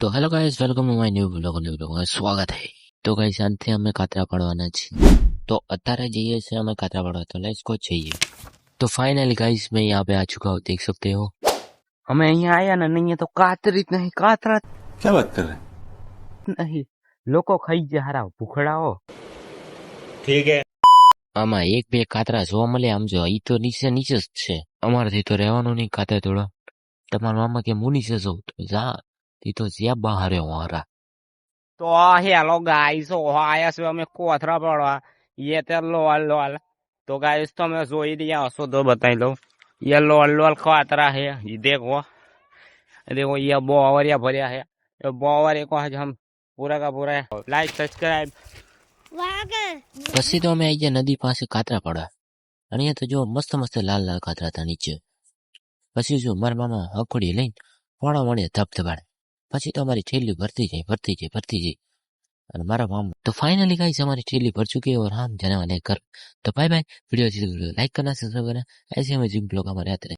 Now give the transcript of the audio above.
तो hello guys, welcome to my new blog સ્વાગત है। તો ગાઈસ શાંતિ અમે કાતરા પાડવાના છીએ, તો અત્યારે જઈએ છીએ અમે કાતરા पाड़वा, तो लेट्स गो चाहिए। तो फाइनली गाइस मैं यहाँ पे आ चुका हूँ, देख सकते हो। हमें यहाँ आया ना नहीं है तो कातरी नहीं कातरा क्या बात कर रहे हैं? नहीं लोको खाई जा हरा भूखड़ा हो ठीक है। આમાં એક બે કાતરા જોવા મળે, આમ જો ઈ તો નીચે નીચે જ છે, અમારાથી તો રહેવાનું નહીં કાતરા થોડા। તમારા મામા કે હું નીચે જઉં તો જા, ઈ તો જ્યાં બહાર મારા। तो हेलो गाइस आया से हमें कोथरा पड़वा ये तो लोल लोल तो गाइस तो मैं जोई दिया हसो तो बताई लो ये लोल लोल कातरा है ये देखो ये बोवरिया भरिया है ये बोवरे को आज हम पूरा का पूरा लाइक सब्सक्राइब પછી તો અમે આવી ગયા નદી પાસે કાતરા પાડવા, અને અહીંયા તો જો મસ્ત મસ્ત લાલ લાલ કાતરા હતા નીચે। પછી જો મારા મામા હકોડી લઈને વાળા વાળે ધબધબાડે, પછી તો અમારી થેલી ભરતી જાય। અને મારા મામા તો फाइनली गाइस हमारी थैली भर चुकी है और हम जाने वाले हैं घर। तो बाय बाय, वीडियो अच्छी लगी तो लाइक करना, सब्सक्राइब करना, ऐसे हमें जिम ब्लॉग हमारे आते रहे।